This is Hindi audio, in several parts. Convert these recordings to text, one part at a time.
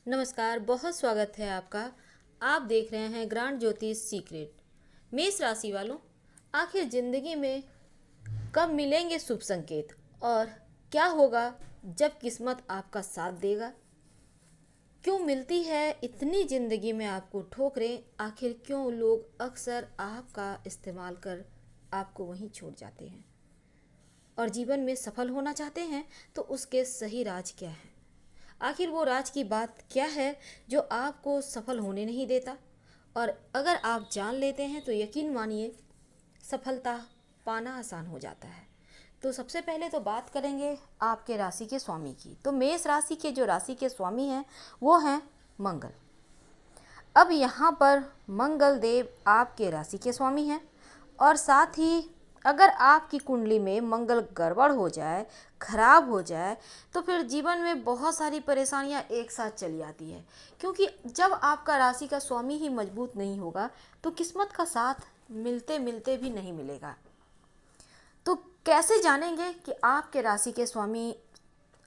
नमस्कार, बहुत स्वागत है आपका। आप देख रहे हैं ग्रांड ज्योतिष सीक्रेट। मेष राशि वालों, आखिर जिंदगी में कब मिलेंगे शुभ संकेत और क्या होगा जब किस्मत आपका साथ देगा? क्यों मिलती है इतनी जिंदगी में आपको ठोकरें? आखिर क्यों लोग अक्सर आपका इस्तेमाल कर आपको वहीं छोड़ जाते हैं और जीवन में सफल होना चाहते हैं? तो उसके सही राज क्या है? आखिर वो राज की बात क्या है जो आपको सफल होने नहीं देता? और अगर आप जान लेते हैं तो यकीन मानिए सफलता पाना आसान हो जाता है। तो सबसे पहले तो बात करेंगे आपके राशि के स्वामी की। तो मेष राशि के जो राशि के स्वामी हैं वो हैं मंगल। अब यहाँ पर मंगल देव आपके राशि के स्वामी हैं और साथ ही अगर आपकी कुंडली में मंगल गड़बड़ हो जाए, खराब हो जाए, तो फिर जीवन में बहुत सारी परेशानियां एक साथ चली आती है। क्योंकि जब आपका राशि का स्वामी ही मजबूत नहीं होगा तो किस्मत का साथ मिलते मिलते भी नहीं मिलेगा। तो कैसे जानेंगे कि आपके राशि के स्वामी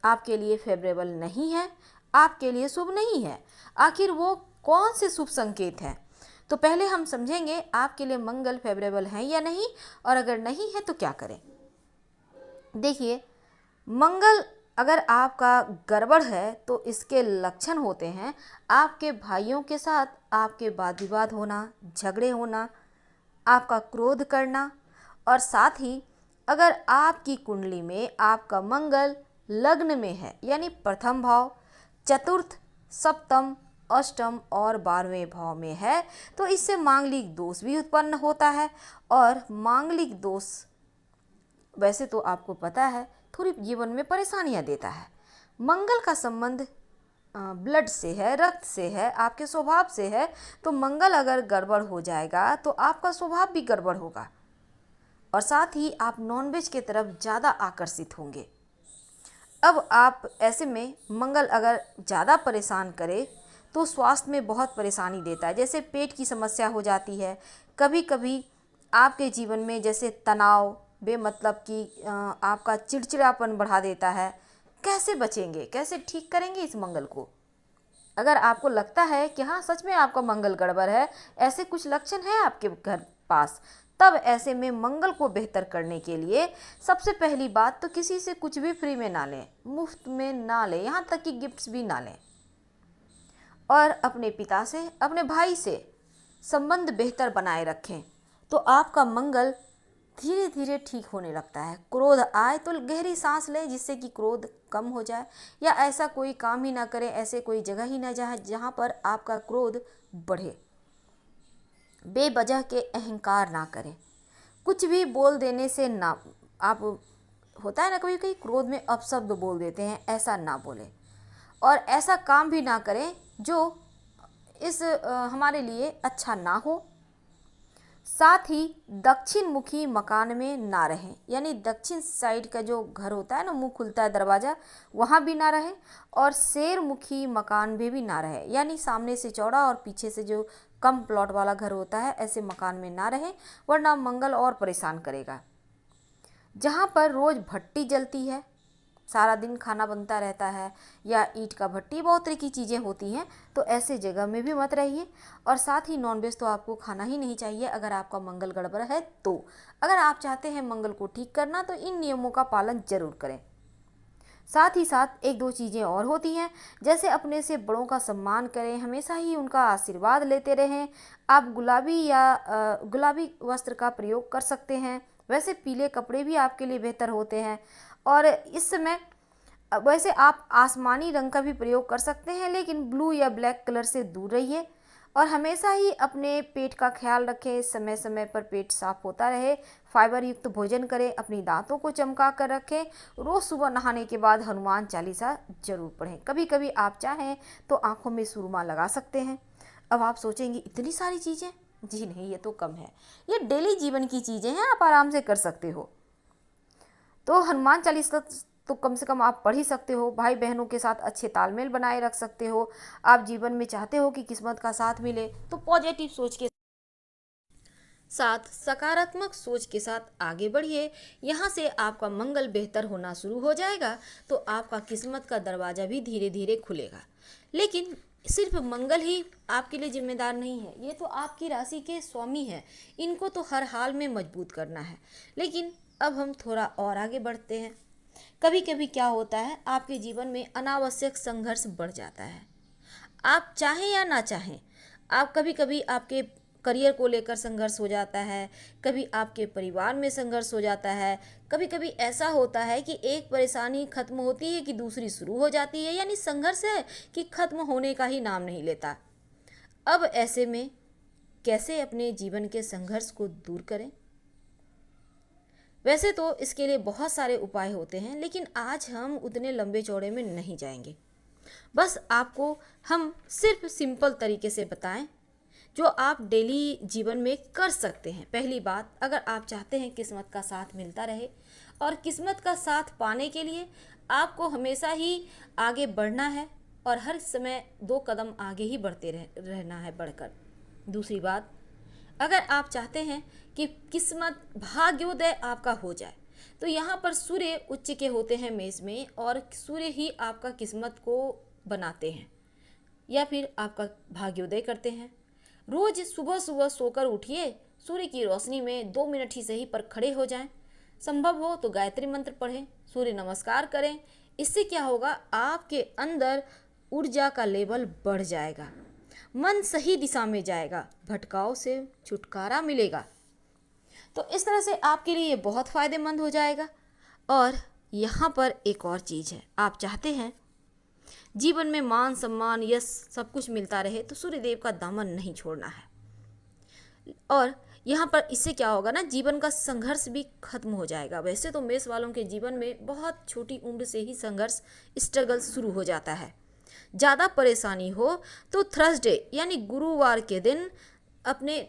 आपके लिए फेवरेबल नहीं है, आपके लिए शुभ नहीं है? आखिर वो कौन से शुभ संकेत हैं? तो पहले हम समझेंगे आपके लिए मंगल फेवरेबल हैं या नहीं, और अगर नहीं है तो क्या करें। देखिए, मंगल अगर आपका गड़बड़ है तो इसके लक्षण होते हैं आपके भाइयों के साथ आपके वाद विवाद होना, झगड़े होना, आपका क्रोध करना, और साथ ही अगर आपकी कुंडली में आपका मंगल लग्न में है यानी प्रथम भाव, चतुर्थ, सप्तम, अष्टम और 12वें भाव में है तो इससे मांगलिक दोष भी उत्पन्न होता है। और मांगलिक दोष वैसे तो आपको पता है थोड़ी जीवन में परेशानियां देता है। मंगल का संबंध ब्लड से है, रक्त से है, आपके स्वभाव से है। तो मंगल अगर गड़बड़ हो जाएगा तो आपका स्वभाव भी गड़बड़ होगा और साथ ही आप नॉनवेज की तरफ ज़्यादा आकर्षित होंगे। अब आप ऐसे में मंगल अगर ज़्यादा परेशान करे तो स्वास्थ्य में बहुत परेशानी देता है, जैसे पेट की समस्या हो जाती है। कभी कभी आपके जीवन में जैसे तनाव बेमतलब कि आपका चिड़चिड़ापन बढ़ा देता है। कैसे बचेंगे, कैसे ठीक करेंगे इस मंगल को? अगर आपको लगता है कि हाँ सच में आपका मंगल गड़बड़ है, ऐसे कुछ लक्षण हैं आपके घर पास, तब ऐसे में मंगल को बेहतर करने के लिए सबसे पहली बात तो किसी से कुछ भी फ्री में ना लें, मुफ्त में ना लें, यहाँ तक कि गिफ्ट्स भी ना लें। और अपने पिता से, अपने भाई से संबंध बेहतर बनाए रखें तो आपका मंगल धीरे धीरे ठीक होने लगता है। क्रोध आए तो गहरी सांस लें जिससे कि क्रोध कम हो जाए, या ऐसा कोई काम ही ना करें, ऐसे कोई जगह ही ना जाए जहाँ पर आपका क्रोध बढ़े। बेवजह के अहंकार ना करें, कुछ भी बोल देने से ना, आप होता है ना कभी कभी क्रोध में अपशब्द बोल देते हैं, ऐसा ना बोलें। और ऐसा काम भी ना करें जो इस हमारे लिए अच्छा ना हो। साथ ही दक्षिण मुखी मकान में ना रहें, यानी दक्षिण साइड का जो घर होता है ना, मुंह खुलता है दरवाज़ा, वहाँ भी ना रहें। और शेर मुखी मकान में भी ना रहे, यानी सामने से चौड़ा और पीछे से जो कम प्लॉट वाला घर होता है, ऐसे मकान में ना रहें, वरना मंगल और परेशान करेगा। जहाँ पर रोज़ भट्टी जलती है, सारा दिन खाना बनता रहता है, या ईंट का भट्टी, बहुत तरह की चीज़ें होती हैं, तो ऐसे जगह में भी मत रहिए। और साथ ही नॉनवेज तो आपको खाना ही नहीं चाहिए अगर आपका मंगल गड़बड़ है। तो अगर आप चाहते हैं मंगल को ठीक करना तो इन नियमों का पालन जरूर करें। साथ ही साथ एक दो चीज़ें और होती हैं, जैसे अपने से बड़ों का सम्मान करें, हमेशा ही उनका आशीर्वाद लेते रहें। आप गुलाबी या गुलाबी वस्त्र का प्रयोग कर सकते हैं, वैसे पीले कपड़े भी आपके लिए बेहतर होते हैं। और इस समय वैसे आप आसमानी रंग का भी प्रयोग कर सकते हैं, लेकिन ब्लू या ब्लैक कलर से दूर रहिए। और हमेशा ही अपने पेट का ख्याल रखें, समय समय पर पेट साफ होता रहे, फाइबर युक्त भोजन करें, अपनी दांतों को चमका कर रखें। रोज़ सुबह नहाने के बाद हनुमान चालीसा जरूर पढ़ें। कभी कभी आप चाहें तो आंखों में सुरमा लगा सकते हैं। अब आप सोचेंगे इतनी सारी चीज़ें? जी नहीं, ये तो कम है, ये डेली जीवन की चीज़ें हैं, आप आराम से कर सकते हो। तो हनुमान चालीसा तो कम से कम आप पढ़ ही सकते हो। भाई बहनों के साथ अच्छे तालमेल बनाए रख सकते हो। आप जीवन में चाहते हो कि किस्मत का साथ मिले तो पॉजिटिव सोच के साथ सकारात्मक सोच के साथ आगे बढ़िए। यहाँ से आपका मंगल बेहतर होना शुरू हो जाएगा, तो आपका किस्मत का दरवाज़ा भी धीरे धीरे खुलेगा। लेकिन सिर्फ मंगल ही आपके लिए जिम्मेदार नहीं है, ये तो आपकी राशि के स्वामी हैं, इनको तो हर हाल में मजबूत करना है। लेकिन अब हम थोड़ा और आगे बढ़ते हैं। कभी कभी क्या होता है, आपके जीवन में अनावश्यक संघर्ष बढ़ जाता है। आप चाहें या ना चाहें, आप कभी कभी आपके करियर को लेकर संघर्ष हो जाता है, कभी आपके परिवार में संघर्ष हो जाता है, कभी कभी ऐसा होता है कि एक परेशानी खत्म होती है कि दूसरी शुरू हो जाती है, यानी संघर्ष है कि खत्म होने का ही नाम नहीं लेता। अब ऐसे में कैसे अपने जीवन के संघर्ष को दूर करें? वैसे तो इसके लिए बहुत सारे उपाय होते हैं, लेकिन आज हम उतने लंबे चौड़े में नहीं जाएंगे। बस आपको हम सिर्फ सिंपल तरीके से बताएं जो आप डेली जीवन में कर सकते हैं। पहली बात, अगर आप चाहते हैं किस्मत का साथ मिलता रहे, और किस्मत का साथ पाने के लिए आपको हमेशा ही आगे बढ़ना है और हर समय 2 कदम आगे ही बढ़ते रहना है बढ़कर। दूसरी बात, अगर आप चाहते हैं कि किस्मत भाग्योदय आपका हो जाए, तो यहाँ पर सूर्य उच्च के होते हैं मेष में, और सूर्य ही आपका किस्मत को बनाते हैं या फिर आपका भाग्योदय करते हैं। रोज सुबह सुबह सोकर उठिए, सूर्य की रोशनी में 2 मिनट ही सही पर खड़े हो जाएं। संभव हो तो गायत्री मंत्र पढ़ें, सूर्य नमस्कार करें। इससे क्या होगा, आपके अंदर ऊर्जा का लेवल बढ़ जाएगा, मन सही दिशा में जाएगा, भटकाव से छुटकारा मिलेगा। तो इस तरह से आपके लिए ये बहुत फायदेमंद हो जाएगा। और यहाँ पर एक और चीज़ है, आप चाहते हैं जीवन में मान सम्मान यश सब कुछ मिलता रहे, तो सूर्यदेव का दामन नहीं छोड़ना है। और यहाँ पर इससे क्या होगा ना, जीवन का संघर्ष भी खत्म हो जाएगा। वैसे तो मेष वालों के जीवन में बहुत छोटी उम्र से ही संघर्ष स्ट्रगल शुरू हो जाता है। ज़्यादा परेशानी हो तो थर्सडे यानी गुरुवार के दिन अपने,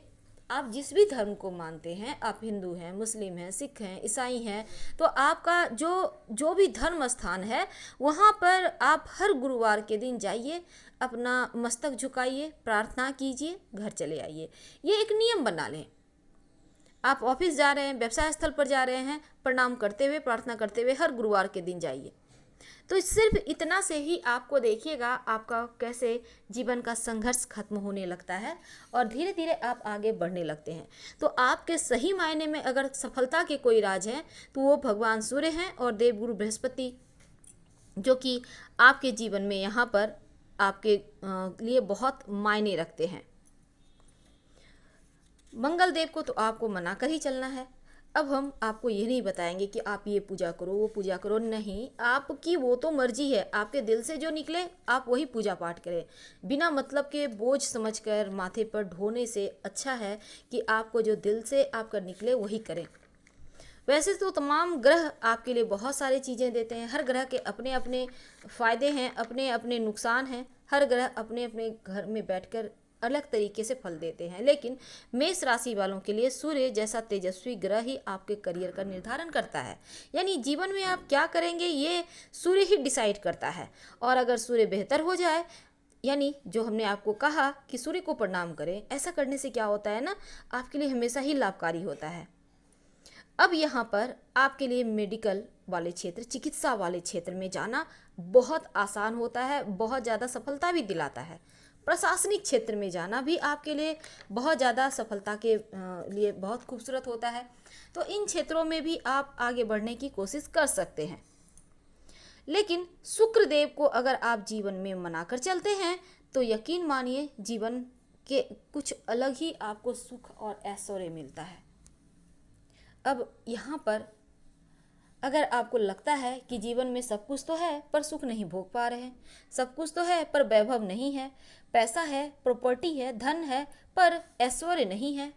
आप जिस भी धर्म को मानते हैं, आप हिंदू हैं, मुस्लिम हैं, सिख हैं, ईसाई हैं, तो आपका जो भी धर्म स्थान है वहाँ पर आप हर गुरुवार के दिन जाइए, अपना मस्तक झुकाइए, प्रार्थना कीजिए, घर चले आइए। ये एक नियम बना लें। आप ऑफिस जा रहे हैं, व्यवसाय स्थल पर जा रहे हैं, प्रणाम करते हुए, प्रार्थना करते हुए हर गुरुवार के दिन जाइए। तो सिर्फ इतना से ही आपको देखिएगा आपका कैसे जीवन का संघर्ष खत्म होने लगता है और धीरे धीरे आप आगे बढ़ने लगते हैं। तो आपके सही मायने में अगर सफलता के कोई राज हैं तो वो भगवान सूर्य हैं और देवगुरु बृहस्पति, जो कि आपके जीवन में यहाँ पर आपके लिए बहुत मायने रखते हैं। मंगल देव को तो आपको मना कर ही चलना है। अब हम आपको ये नहीं बताएंगे कि आप ये पूजा करो, वो पूजा करो, नहीं, आपकी वो तो मर्जी है, आपके दिल से जो निकले आप वही पूजा पाठ करें। बिना मतलब के बोझ समझकर माथे पर ढोने से अच्छा है कि आपको जो दिल से आपका निकले वही करें। वैसे तो तमाम ग्रह आपके लिए बहुत सारी चीज़ें देते हैं, हर ग्रह के अपने अपने फ़ायदे हैं, अपने अपने नुकसान हैं, हर ग्रह अपने अपने घर में बैठकर अलग तरीके से फल देते हैं। लेकिन मेष राशि वालों के लिए सूर्य जैसा तेजस्वी ग्रह ही आपके करियर का निर्धारण करता है, यानी जीवन में आप क्या करेंगे ये सूर्य ही डिसाइड करता है। और अगर सूर्य बेहतर हो जाए, यानी जो हमने आपको कहा कि सूर्य को प्रणाम करें, ऐसा करने से क्या होता है ना, आपके लिए हमेशा ही लाभकारी होता है। अब यहाँ पर आपके लिए मेडिकल वाले क्षेत्र, चिकित्सा वाले क्षेत्र में जाना बहुत आसान होता है, बहुत ज़्यादा सफलता भी दिलाता है। प्रशासनिक क्षेत्र में जाना भी आपके लिए बहुत ज़्यादा सफलता के लिए बहुत खूबसूरत होता है। तो इन क्षेत्रों में भी आप आगे बढ़ने की कोशिश कर सकते हैं। लेकिन शुक्र देव को अगर आप जीवन में मनाकर चलते हैं तो यकीन मानिए जीवन के कुछ अलग ही आपको सुख और ऐश्वर्य मिलता है। अब यहाँ पर अगर आपको लगता है कि जीवन में सब कुछ तो है पर सुख नहीं भोग पा रहे हैं, सब कुछ तो है पर वैभव नहीं है, पैसा है, प्रॉपर्टी है, धन है, पर ऐश्वर्य नहीं है,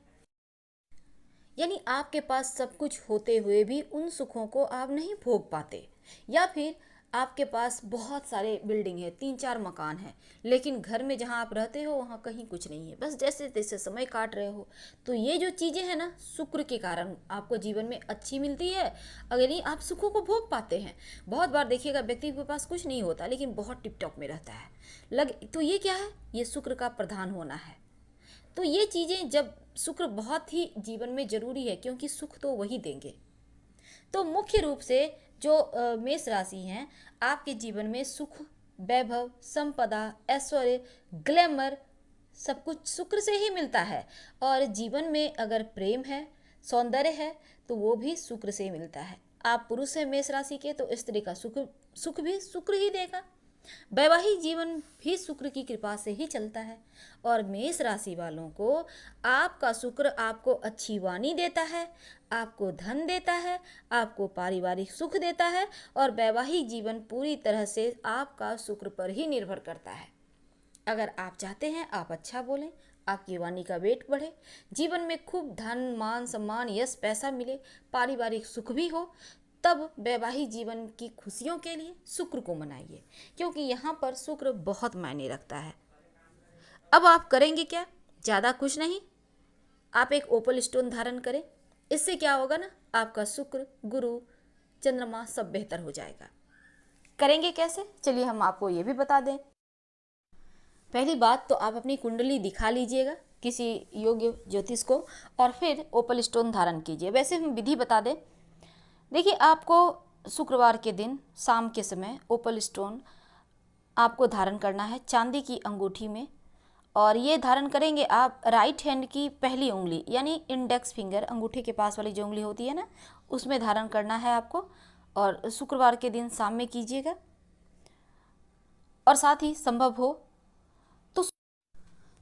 यानी आपके पास सब कुछ होते हुए भी उन सुखों को आप नहीं भोग पाते, या फिर आपके पास बहुत सारे बिल्डिंग है, 3-4 मकान है, लेकिन घर में जहाँ आप रहते हो वहाँ कहीं कुछ नहीं है, बस जैसे तैसे समय काट रहे हो। तो ये जो चीज़ें हैं ना, शुक्र के कारण आपको जीवन में अच्छी मिलती है, अगर नहीं आप सुखों को भोग पाते हैं। बहुत बार देखिएगा व्यक्ति के पास कुछ नहीं होता लेकिन बहुत टिप टॉप में रहता है, तो ये क्या है, ये शुक्र का प्रधान होना है। तो ये चीज़ें जब शुक्र बहुत ही जीवन में जरूरी है, क्योंकि सुख तो वही देंगे। तो मुख्य रूप से जो मेष राशि हैं, आपके जीवन में सुख, वैभव, संपदा, ऐश्वर्य, ग्लैमर सब कुछ शुक्र से ही मिलता है। और जीवन में अगर प्रेम है, सौंदर्य है, तो वो भी शुक्र से मिलता है। आप पुरुष हैं मेष राशि के, तो स्त्री का सुख भी शुक्र ही देगा। वैवाहिक जीवन भी शुक्र की कृपा से ही चलता है। और मेष राशि वालों को आपका शुक्र आपको अच्छी वाणी देता है, आपको धन देता है, आपको पारिवारिक सुख देता है, और वैवाहिक जीवन पूरी तरह से आपका शुक्र पर ही निर्भर करता है। अगर आप चाहते हैं आप अच्छा बोलें, आपकी वाणी का वेट बढ़े, जीवन में खूब धन, मान, सम्मान, यश, पैसा मिले, पारिवारिक सुख भी हो, तब वैवाहिक जीवन की खुशियों के लिए शुक्र को मनाइए, क्योंकि यहाँ पर शुक्र बहुत मायने रखता है। अब आप करेंगे क्या? ज़्यादा कुछ नहीं, आप एक ओपल स्टोन धारण करें। इससे क्या होगा ना, आपका शुक्र, गुरु, चंद्रमा सब बेहतर हो जाएगा। करेंगे कैसे, चलिए हम आपको ये भी बता दें। पहली बात तो आप अपनी कुंडली दिखा लीजिएगा किसी योग्य ज्योतिष को, और फिर ओपल स्टोन धारण कीजिए। वैसे हम विधि बता दें। देखिए, आपको शुक्रवार के दिन शाम के समय ओपल स्टोन आपको धारण करना है चांदी की अंगूठी में। और ये धारण करेंगे आप राइट हैंड की पहली उंगली, यानी इंडेक्स फिंगर, अंगूठे के पास वाली जो उंगली होती है ना, उसमें धारण करना है आपको। और शुक्रवार के दिन शाम में कीजिएगा। और साथ ही संभव हो तो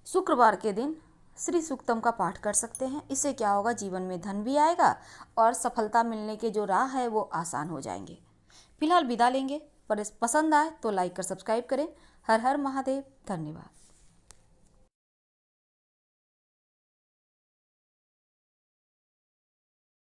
शुक्रवार के दिन श्री सूक्तम का पाठ कर सकते हैं। इससे क्या होगा, जीवन में धन भी आएगा और सफलता मिलने के जो राह है वो आसान हो जाएंगे। फिलहाल विदा लेंगे, पर पसंद आए तो लाइक कर सब्सक्राइब करें। हर हर महादेव, धन्यवाद।